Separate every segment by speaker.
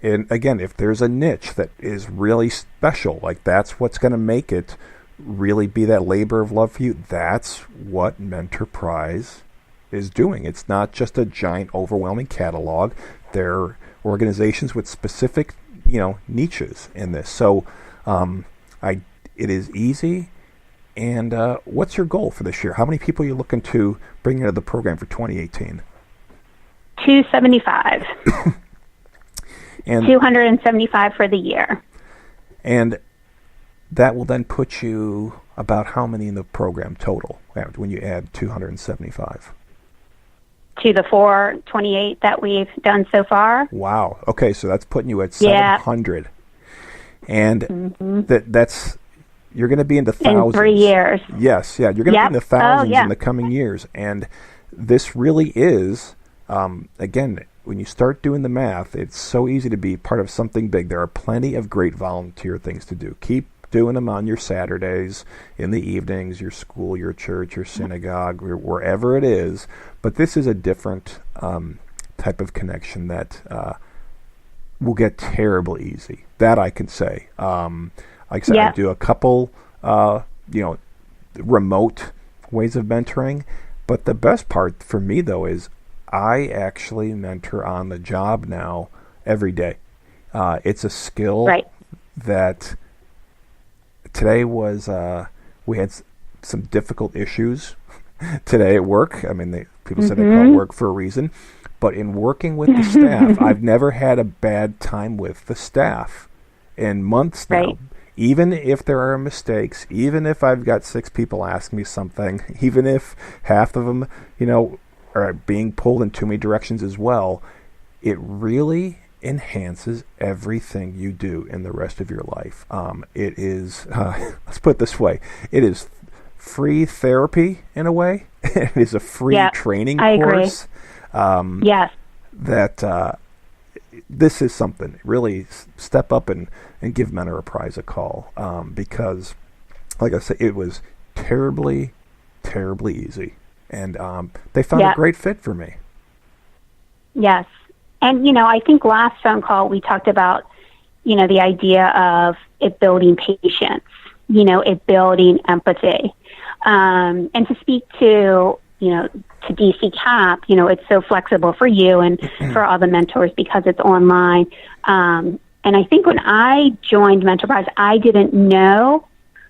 Speaker 1: And again, if there's a niche that is really special, like that's what's going to make it really be that labor of love for you, that's what MentorPrize is doing. It's not just a giant, overwhelming catalog. They're organizations with specific, niches in this. So it is easy. And what's your goal for this year? How many people are you looking to bring into the program for 2018?
Speaker 2: 275.
Speaker 1: And
Speaker 2: 275 for the year.
Speaker 1: And that will then put you about how many in the program total when you add 275?
Speaker 2: To the 428 that we've done so far.
Speaker 1: Wow. Okay, so that's putting you at 700. And that's you're going to be into thousands.
Speaker 2: In 3 years.
Speaker 1: Yes, yeah. You're going to be in the thousands in the coming years. And this really is, again, when you start doing the math, it's so easy to be part of something big. There are plenty of great volunteer things to do. Keep doing them on your Saturdays, in the evenings, your school, your church, your synagogue, wherever it is. But this is a different type of connection that will get terribly easy. That I can say. Like I said, I do a couple, remote ways of mentoring. But the best part for me, though, is I actually mentor on the job now every day. It's a skill that today was, we had some difficult issues today at work. I mean, people said they call it work for a reason. But in working with the staff, I've never had a bad time with the staff in months now. Even if there are mistakes, even if I've got 6 people asking me something, even if half of them, are being pulled in too many directions as well, it really enhances everything you do in the rest of your life. It is, let's put it this way, it is free therapy in a way. It is a free training course.
Speaker 2: Yes.
Speaker 1: That this is something. Really step up and give MentorPrize a call because, like I said, it was terribly, terribly easy. And they found a great fit for me.
Speaker 2: Yes. And, I think last phone call we talked about, the idea of it building patience, it building empathy. And to speak to, to DC CAP, it's so flexible for you and for all the mentors because it's online. And I think when I joined MentorPrize, I didn't know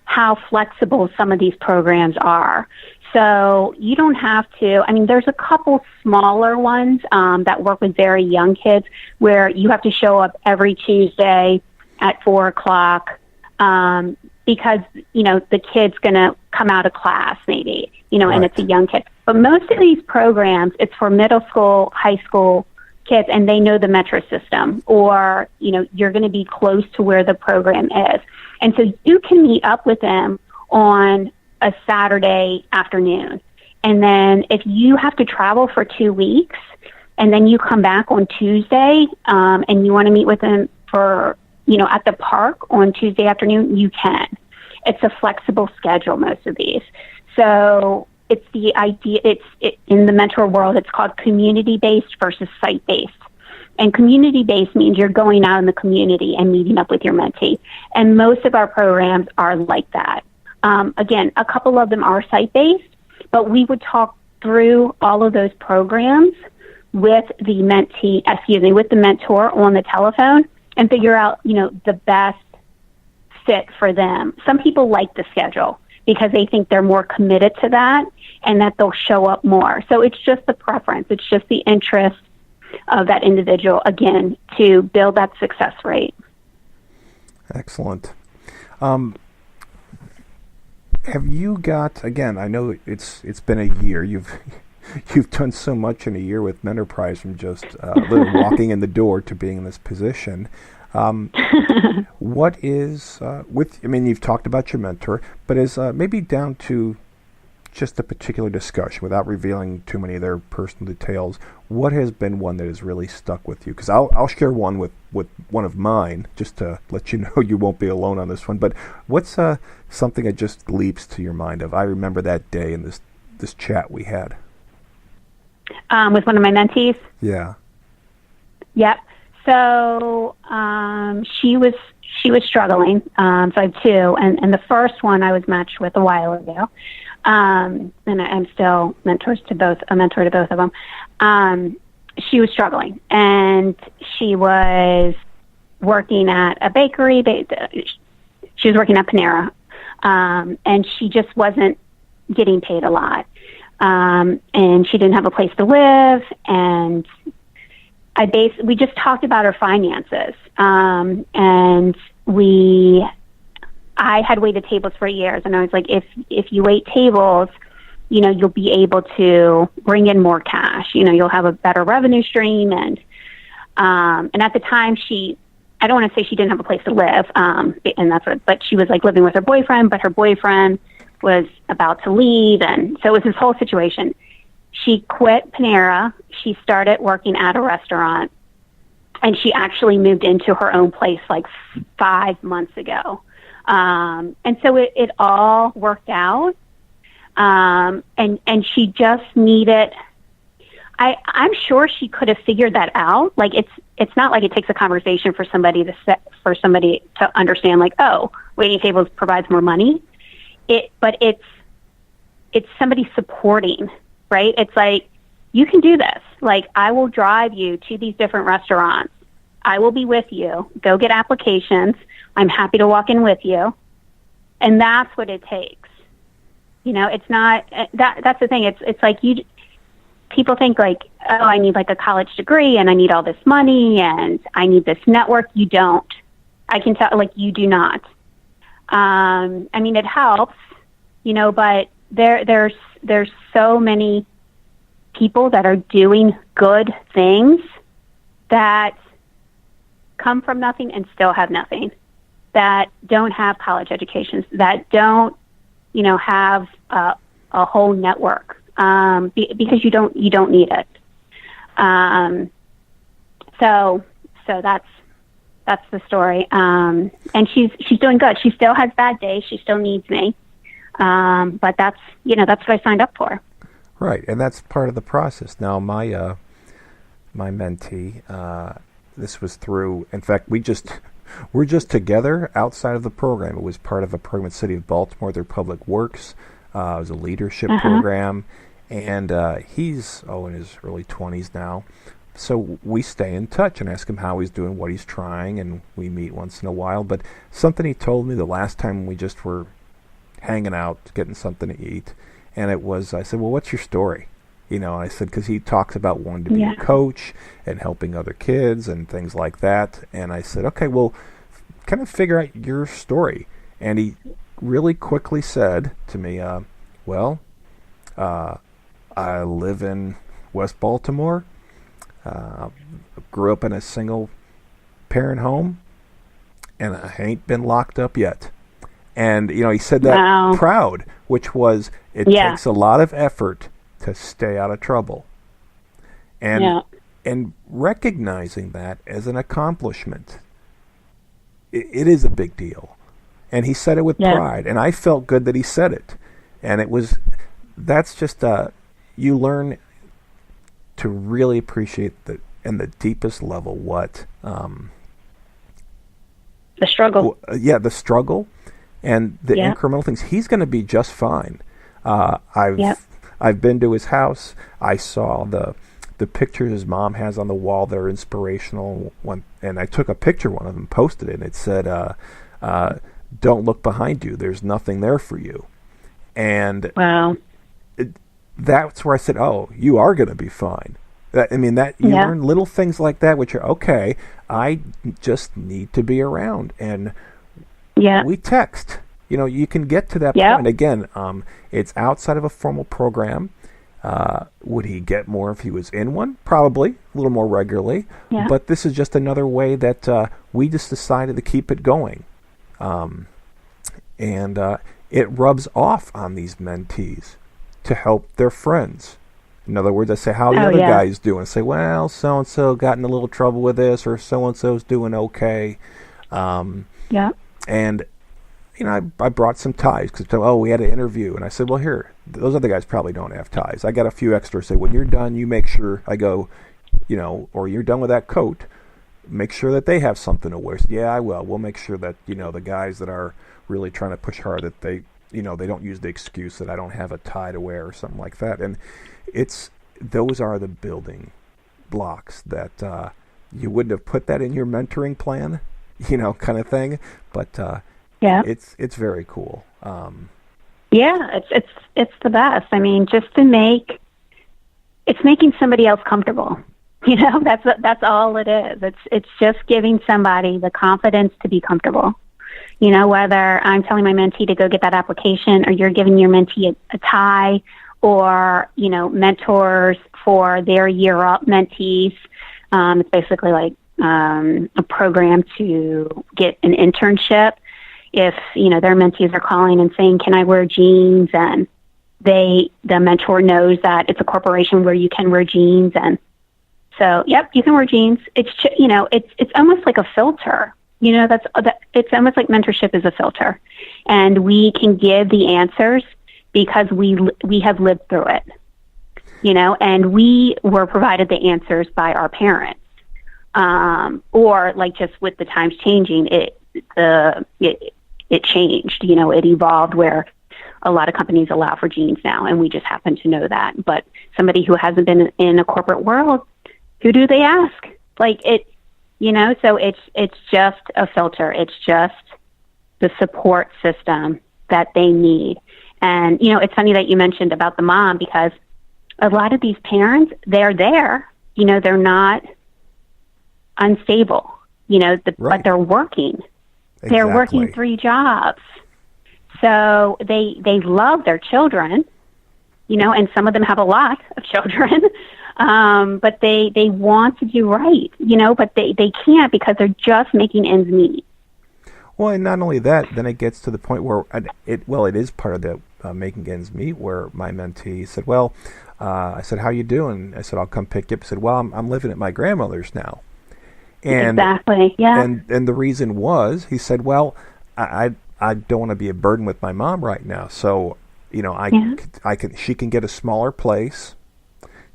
Speaker 2: how flexible some of these programs are. So you don't have to, there's a couple smaller ones that work with very young kids where you have to show up every Tuesday at 4 o'clock because, the kid's going to come out of class maybe, and it's a young kid. But most of these programs, it's for middle school, high school kids, and they know the metro system or, you're going to be close to where the program is. And so you can meet up with them on a Saturday afternoon. And then if you have to travel for 2 weeks and then you come back on Tuesday and you want to meet with them for, at the park on Tuesday afternoon, you can. It's a flexible schedule, most of these. So it's the idea, in the mentor world, it's called community-based versus site-based. And community-based means you're going out in the community and meeting up with your mentee. And most of our programs are like that. Again, a couple of them are site-based, but we would talk through all of those programs with the with the mentor on the telephone and figure out, the best fit for them. Some people like the schedule because they think they're more committed to that and that they'll show up more. So it's just the preference. It's just the interest of that individual, again, to build that success rate.
Speaker 1: Excellent. Have you got, again, I know it's been a year. You've done so much in a year with MentorPrize, from just literally walking in the door to being in this position. What is, you've talked about your mentor, but is maybe down to just a particular discussion, without revealing too many of their personal details, what has been one that has really stuck with you? Because I'll share one with one of mine, just to let you know you won't be alone on this one. But what's something that just leaps to your mind of, I remember that day in this chat we had?
Speaker 2: With one of my mentees?
Speaker 1: Yeah.
Speaker 2: Yep. So she was struggling. So I have two, and the first one I was matched with a while ago, and I'm still a mentor to both of them. She was struggling, and she was working at a bakery. She was working at Panera, and she just wasn't getting paid a lot, and she didn't have a place to live, and we just talked about her finances, and I had waited tables for years, and I was like, if you wait tables, you'll be able to bring in more cash. You'll have a better revenue stream, and at the time I don't want to say she didn't have a place to live, but she was like living with her boyfriend, but her boyfriend was about to leave, and so it was this whole situation. She quit Panera. She started working at a restaurant, and she actually moved into her own place like 5 months ago. And so it all worked out. And she just needed, I'm sure she could have figured that out. Like it's not like it takes a conversation for somebody to understand, like, oh, waiting tables provides more money. But it's somebody supporting, right? It's like, you can do this. Like, I will drive you to these different restaurants. I will be with you. Go get applications. I'm happy to walk in with you. And that's what it takes. It's not that's the thing. It's like people think like, oh, I need like a college degree and I need all this money and I need this network. You don't. I can tell, like, you do not. I mean, it helps, but there's so many people that are doing good things that come from nothing and still have nothing, that don't have college educations, that don't, have a whole network, because you don't need it. So that's the story. And she's doing good. She still has bad days. She still needs me. But that's what I signed up for.
Speaker 1: Right, and that's part of the process. Now, my mentee, this was through. In fact, we're just together outside of the program. It was part of a program in the city of Baltimore, their Public Works. It was a leadership program, and he's in his early 20s now. So we stay in touch and ask him how he's doing, what he's trying, and we meet once in a while. But something he told me the last time we just were hanging out, getting something to eat, and it was, I said, well, what's your story? I said, because he talks about wanting to be a coach and helping other kids and things like that. And I said, okay, well, kind of figure out your story. And he really quickly said to me, I live in West Baltimore, grew up in a single parent home, and I ain't been locked up yet. And, he said that proud, which was, it takes a lot of effort to stay out of trouble. And recognizing that as an accomplishment, it is a big deal. And he said it with pride, and I felt good that he said it. And that's just, you learn to really appreciate in the deepest level what...
Speaker 2: the struggle.
Speaker 1: The struggle and the incremental things. He's going to be just fine. I've been to his house. I saw the pictures his mom has on the wall. They're inspirational. And I took a picture, one of them, posted it, and it said, don't look behind you. There's nothing there for you. And that's where I said, oh, you are going to be fine. You learn little things like that, which are, okay, I just need to be around. And we text. You can get to that point. Again, it's outside of a formal program. Would he get more if he was in one? Probably, a little more regularly. Yeah. But this is just another way that we just decided to keep it going. And it rubs off on these mentees to help their friends. In other words, I say, how are the other guys doing? I say, well, so-and-so got in a little trouble with this, or so-and-so's doing okay. And, I brought some ties because, we had an interview. And I said, well, here, those other guys probably don't have ties. I got a few extras. Say, when you're done, you make sure I go, or you're done with that coat, make sure that they have something to wear. So, yeah, I will. We'll make sure that, the guys that are really trying to push hard, that they don't use the excuse that I don't have a tie to wear or something like that. And those are the building blocks that you wouldn't have put that in your mentoring plan, kind of thing. But it's very cool.
Speaker 2: Yeah, it's the best. I mean, just it's making somebody else comfortable. That's all it is. It's just giving somebody the confidence to be comfortable. Whether I'm telling my mentee to go get that application, or you're giving your mentee a tie, or, mentors for their year up mentees. It's basically like a program to get an internship. If, their mentees are calling and saying, can I wear jeans? And the mentor knows that it's a corporation where you can wear jeans. And so, yep, you can wear jeans. It's, it's almost like a filter. It's almost like mentorship is a filter. And we can give the answers because we have lived through it, and we were provided the answers by our parents. Or like just with the times changing, it changed, it evolved where a lot of companies allow for jeans now, and we just happen to know that. But somebody who hasn't been in a corporate world, who do they ask? Like it, so it's just a filter. It's just the support system that they need. And, it's funny that you mentioned about the mom, because a lot of these parents, they're there, they're not unstable,
Speaker 1: Right.
Speaker 2: but they're working.
Speaker 1: Exactly.
Speaker 2: They're working 3 jobs. So they love their children, and some of them have a lot of children, but they want to do right, but they can't because they're just making ends meet.
Speaker 1: Well, and not only that, then it gets to the point where it is part of the making ends meet, where my mentee said, well, I said, how you doing? I said, I'll come pick you up. I said, well, I'm living at my grandmother's now. And,
Speaker 2: exactly, yeah.
Speaker 1: And the reason was, he said, well, I don't want to be a burden with my mom right now. So, she can get a smaller place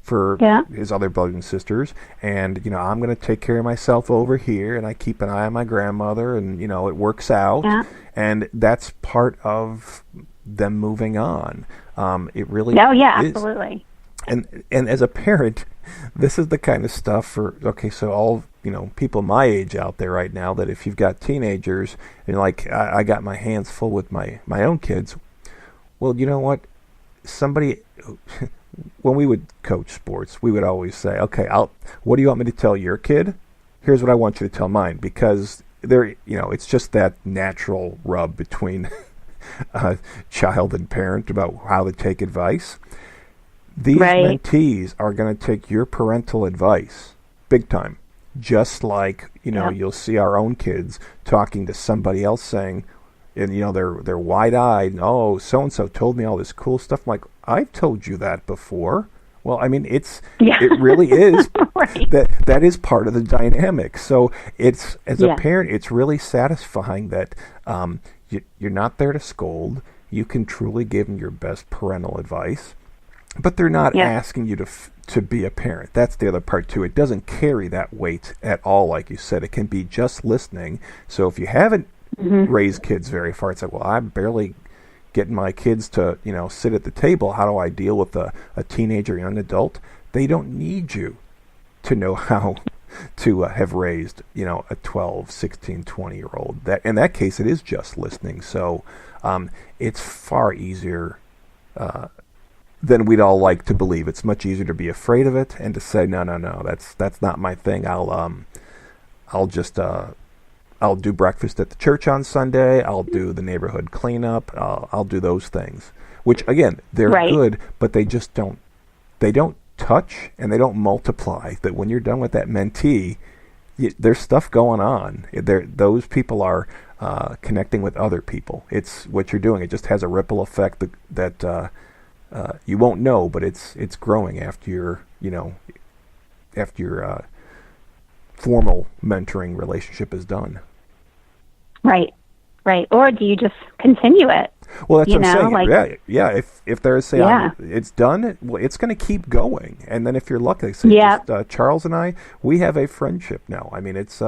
Speaker 1: for his other brothers and sisters, and I'm going to take care of myself over here, and I keep an eye on my grandmother, and it works out, and that's part of them moving on. It really is.
Speaker 2: Absolutely.
Speaker 1: And as a parent, this is the kind of stuff so all people my age out there right now, that if you've got teenagers and like I got my hands full with my own kids, well, you know what, when we would coach sports, we would always say, okay, what do you want me to tell your kid? Here's what I want you to tell mine, because it's just that natural rub between child and parent about how to take advice. These mentees are going to take your parental advice big time, just like you'll see our own kids talking to somebody else saying, and they're wide-eyed, oh, so-and-so told me all this cool stuff. I'm like, I've told you that before. Well, I mean, it really is.
Speaker 2: Right.
Speaker 1: That is part of the dynamic. So it's, as a parent, it's really satisfying that you're not there to scold. You can truly give them your best parental advice, but they're not asking you to be a parent. That's the other part too. It doesn't carry that weight at all, like you said. It can be just listening. So if you haven't raised kids very far, it's like, well, I'm barely getting my kids to sit at the table. How do I deal with a teenager, young adult? They don't need you to know how to have raised a 12, 16, 20-year-old. That in that case, it is just listening. So it's far easier than we'd all like to believe. It's much easier to be afraid of it and to say, no, that's not my thing. I'll do breakfast at the church on Sunday. I'll do the neighborhood cleanup. I'll do those things, which again, they're good, but they just don't touch and they don't multiply. That when you're done with that mentee, there's stuff going on. Those people are connecting with other people. It's what you're doing. It just has a ripple effect that you won't know, but it's growing after your formal mentoring relationship is done.
Speaker 2: Right. Right. Or do you just continue it?
Speaker 1: Well, that's what I'm saying. Yeah. If there's it's done, it's going to keep going. And then if you're lucky, say, Charles and I, we have a friendship now. I mean, it's